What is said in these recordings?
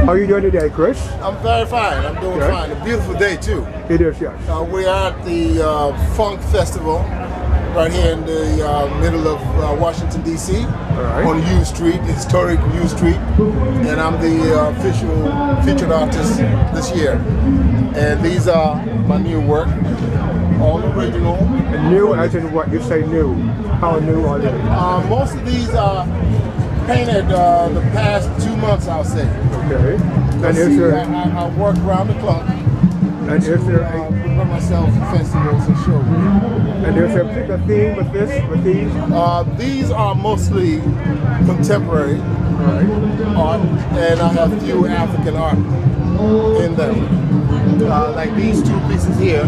How are you doing today, Chris? I'm very fine. I'm doing fine. A beautiful day too. It is, yes. We are at the Funk Festival right here in the middle of Washington, D.C. On U Street, historic U Street. And I'm the official featured artist this year. And these are my new work, all original. And new as in what? You say new. How new are they? Most of these are painted the past 2 months, I'll say. Okay. And is there... I work around the clock. And is there a... prepare myself for festivals and shows. And is there a particular theme with these? These are mostly contemporary art, and I have few African art in them. Like these two pieces here.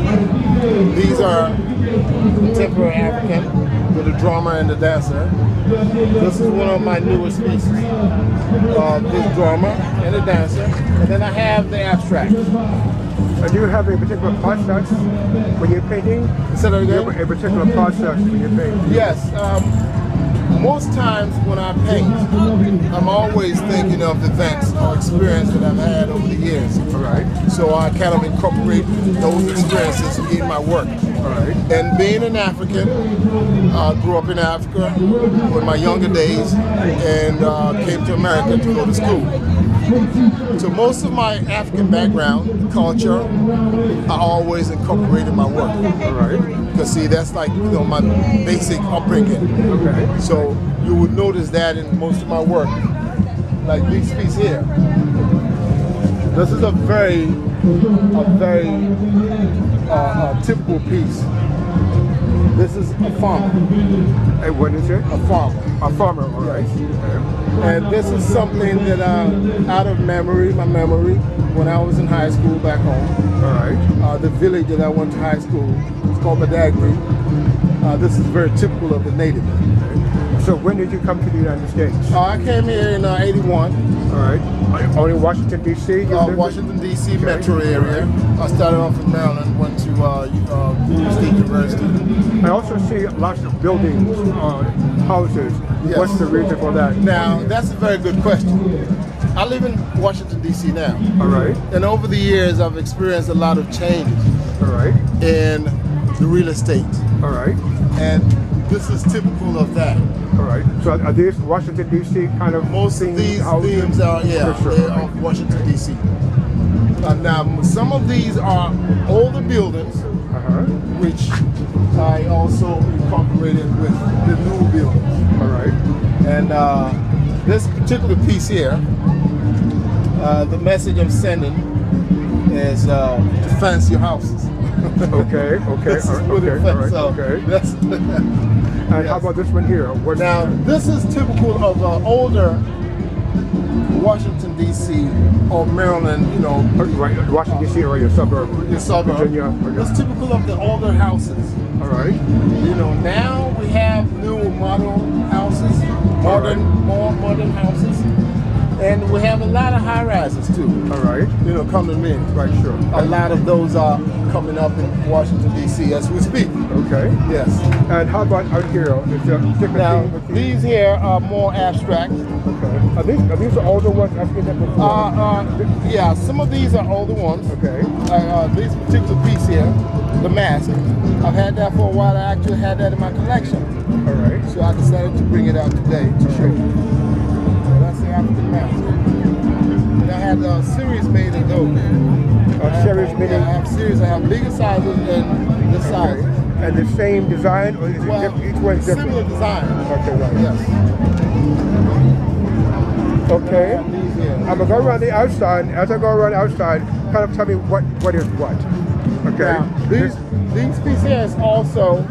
These are contemporary African with the drummer and the dancer. This is one of my newest pieces. This drummer and the dancer, and then I have the abstract. And do you have a particular process when you're painting? Say that again? Do you have a particular process when you're painting? Yes. Most times when I paint, I'm always thinking of events or experience that I've had over the years. So I kind of incorporate those experiences in my work. And being an African, I grew up in Africa in my younger days and came to America to go to school. So most of my African background, culture, I always incorporate in my work. Because see, that's like, you know, my basic upbringing. So you would notice that in most of my work. Like this piece here. This is a very typical piece. This is a farmer. And what is it? A farmer. A farmer, all right. And this is something that out of memory, my memory, when I was in high school back home. All right. The village that I went to high school, it's called Badagry. This is very typical of the native. So when did you come to the United States? I came here in 81. All right. Only Washington, D.C.? Washington, D.C. metro area. I started off in Maryland, went to State University. I also see lots of buildings, houses. Yes. What's the reason for that? Now, that's a very good question. I live in Washington, D.C. now. All right. And over the years, I've experienced a lot of changes in the real estate. All right. And this is typical of that. All right. So are these Washington, D.C. kind of most of these themes are, they're of Washington, D.C. Now, some of these are older buildings, which I also incorporated with the new buildings. All right. And this particular piece here, the message I'm sending is to fence your houses. Okay. And how about this one here? Now, this is typical of an older Washington, D.C. or Maryland, you know. Washington, D.C. or your suburb. Virginia. It's typical of the older houses. All right. You know, now we have new modern houses, more modern houses. And we have a lot of high rises too. All right. You know, coming in. Sure. A lot of those are coming up in Washington, D.C. as we speak. Okay. Yes. And how about out here? Is there a different now, theme? These here are more abstract. Okay. Are these the older ones I've seen them before? Yeah, some of these are older ones. Okay. This particular piece here, the mask, I've had that for a while. I actually had that in my collection. All right. So I decided to bring it out today to show you. That's the African mask. And I had a series made of those. Series meaning? Yeah, I have series. I have bigger sizes than this size. And the same design, or is it each one's different? Similar design. Okay, right. Yes. Okay. I'm gonna go around the outside. As I go around the outside, kind of tell me what is what. Okay. Now, these pieces here is also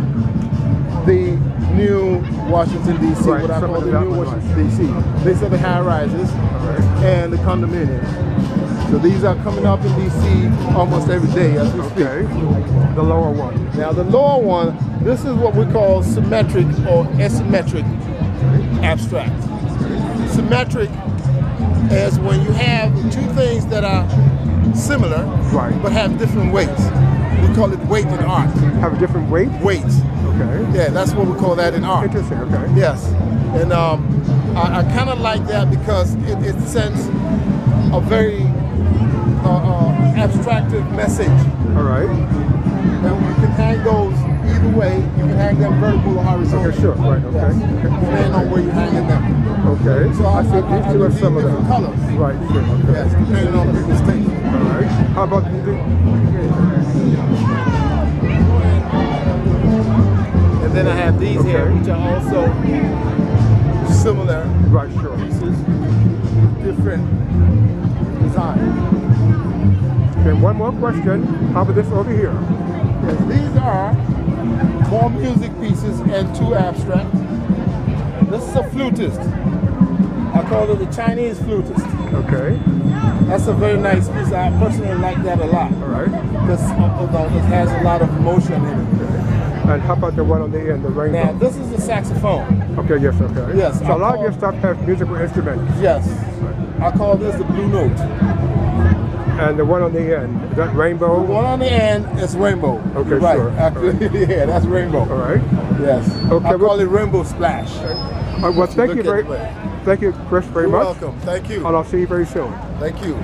the new Washington, D.C., what I call the new Washington, D.C. These are the high rises and the condominiums. So these are coming up in D.C. almost every day as we speak. The lower one. Now the lower one, this is what we call symmetric or asymmetric abstract. Symmetric is when you have two things that are similar but have different weights. We call it weight in art. Have a different weight? Weight. Okay. Yeah, that's what we call that in art. Interesting, okay. Yes. And I kind of like that because it sends a very abstractive message. All right. And you can hang those either way. You can hang them vertical or horizontal. Okay, sure. Right. Okay. Yes. Depending on where you're hanging them. Okay. So I see these two are similar. different colors. Right. Sure. Okay. Yes, depending on people's taste. All right. How about the? And then I have these here, which are also similar Right. Sure. pieces, different design. Okay. One more question. How about this over here? Yes, these are more music pieces and two abstract. This is a flutist. I call it the Chinese flutist. Okay. That's a very nice piece. I personally like that a lot. All right. Because it has a lot of emotion in it. And how about the one on the end, the rainbow? Now, this is the saxophone. Okay. Yes. Okay. Yes, So a lot of call- your stuff has musical instruments. Yes. I call this the blue note. And the one on the end, is that rainbow? The one on the end is rainbow. Okay, You're right. sure. Actually, yeah, that's rainbow. All right. Yes. Okay, I call well- it rainbow splash. Well, thank you look very, at the way. thank you, Chris, very You're much. welcome. Thank you. And I'll see you very soon. Thank you.